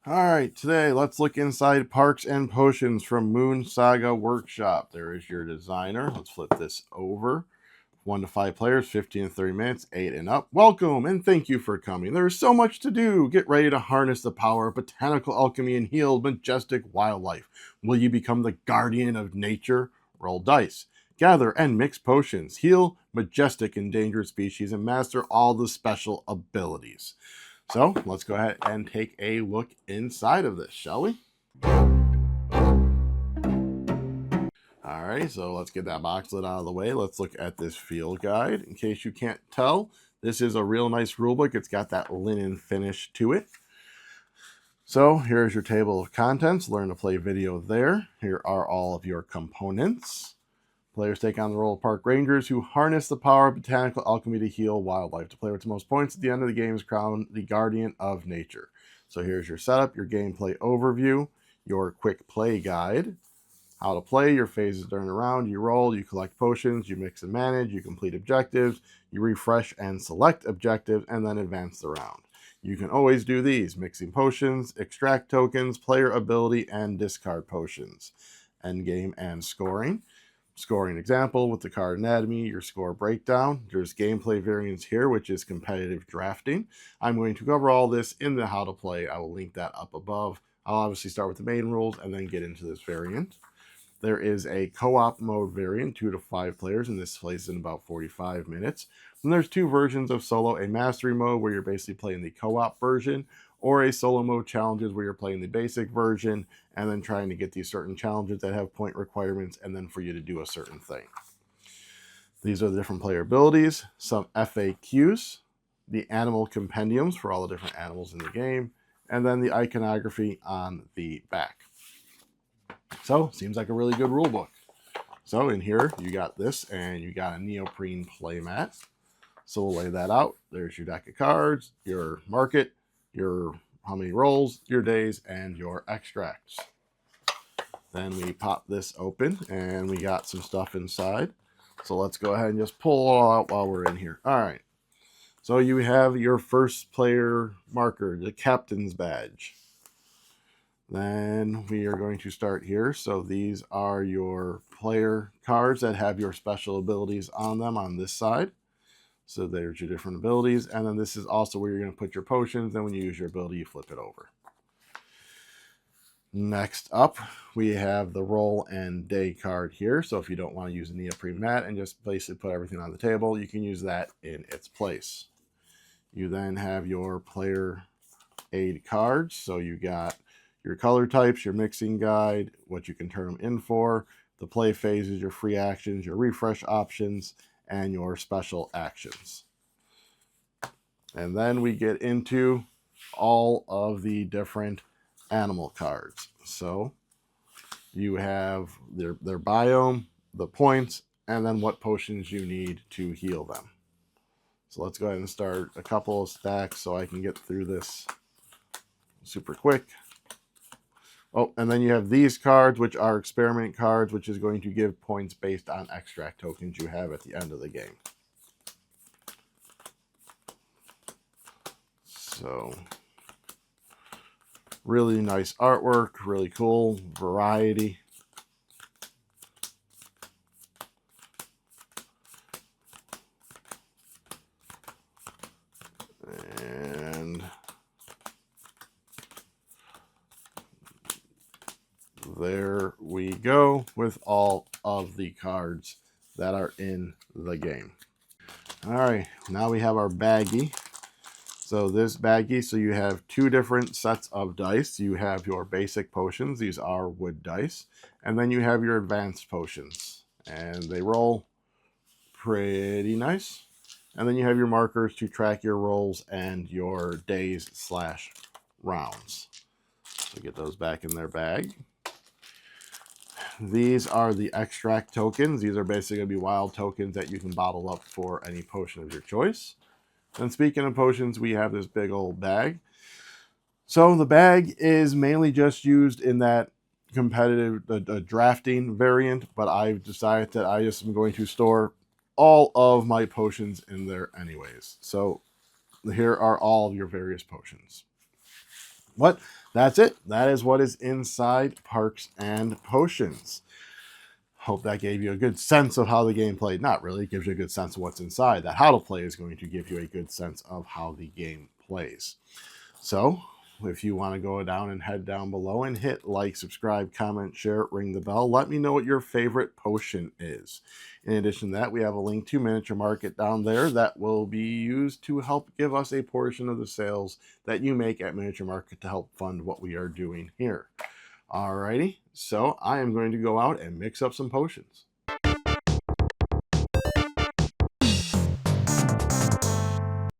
Alright, today let's look inside Parks and Potions from Moon Saga Workshop. There is your designer. Let's flip this over. 1 to 5 players, 15 to 30 minutes, 8 and up. Welcome and thank you for coming. There is so much to do. Get ready to harness the power of botanical alchemy and heal majestic wildlife. Will you become the guardian of nature? Roll dice. Gather and mix potions. Heal majestic endangered species and master all the special abilities. So let's go ahead and take a look inside of this, shall we? All right, so let's get that box lid out of the way. Let's look at this field guide. In case you can't tell, this is a real nice rulebook. It's got that linen finish to it. So here's your table of contents. Learn to play video there. Here are all of your components. Players take on the role of park rangers who harness the power of botanical alchemy to heal wildlife. The player with the most points at the end of the game is crowned the guardian of nature. So here's your setup, your gameplay overview, your quick play guide, how to play, your phases during the round. You roll, you collect potions, you mix and manage, you complete objectives, you refresh and select objectives, and then advance the round. You can always do these: mixing potions, extract tokens, player ability, and discard potions. Endgame and scoring. Scoring example with the card anatomy, your score breakdown. There's gameplay variants here, which is competitive drafting. I'm going to cover all this in the how to play. I will link that up above. I'll obviously start with the main rules and then get into this variant. There is a co-op mode variant, 2 to 5 players, and this plays in about 45 minutes. And there's 2 versions of solo: a mastery mode where you're basically playing the co-op version, or a solo mode challenges where you're playing the basic version and then trying to get these certain challenges that have point requirements and then for you to do a certain thing. These are the different player abilities, some FAQs, the animal compendiums for all the different animals in the game, and then the iconography on the back. So, seems like a really good rule book. So in here, you got this, and you got a neoprene playmat. So we'll lay that out. There's your deck of cards, your market, your how many rolls, your days, and your extracts. Then we pop this open, and we got some stuff inside. So let's go ahead and just pull it all out while we're in here. All right. So you have your first player marker, the captain's badge. Then we are going to start here. So these are your player cards that have your special abilities on them on this side. So there's your different abilities. And then this is also where you're going to put your potions. Then when you use your ability, you flip it over. Next up, we have the roll and day card here. So if you don't want to use a neoprene mat and just basically put everything on the table, you can use that in its place. You then have your player aid cards. So you got your color types, your mixing guide, what you can turn them in for, the play phases, your free actions, your refresh options, and your special actions. And then we get into all of the different animal cards. So you have their biome, the points, and then what potions you need to heal them. So let's go ahead and start a couple of stacks so I can get through this super quick. Oh, and then you have these cards, which are experiment cards, which is going to give points based on extract tokens you have at the end of the game. So, really nice artwork, really cool variety. And there we go with all of the cards that are in the game. All right, now we have our baggie. So this baggie, so you have 2 different sets of dice. You have your basic potions. These are wood dice. And then you have your advanced potions. And they roll pretty nice. And then you have your markers to track your rolls and your days/rounds. So get those back in their bag. These are the extract tokens. These are basically going to be wild tokens that you can bottle up for any potion of your choice. And speaking of potions, we have this big old bag. So the bag is mainly just used in that competitive drafting variant, but I've decided that I just am going to store all of my potions in there anyways. So here are all of your various potions. But that's it. That is what is inside Parks and Potions. Hope that gave you a good sense of how the game played. Not really, it gives you a good sense of what's inside. That how to play is going to give you a good sense of how the game plays. So if you want to go down and head down below and hit like, subscribe, comment, share, ring the bell, let me know what your favorite potion is. In addition to that, we have a link to Miniature Market down there that will be used to help give us a portion of the sales that you make at Miniature Market to help fund what we are doing here. Alrighty, so I am going to go out and mix up some potions.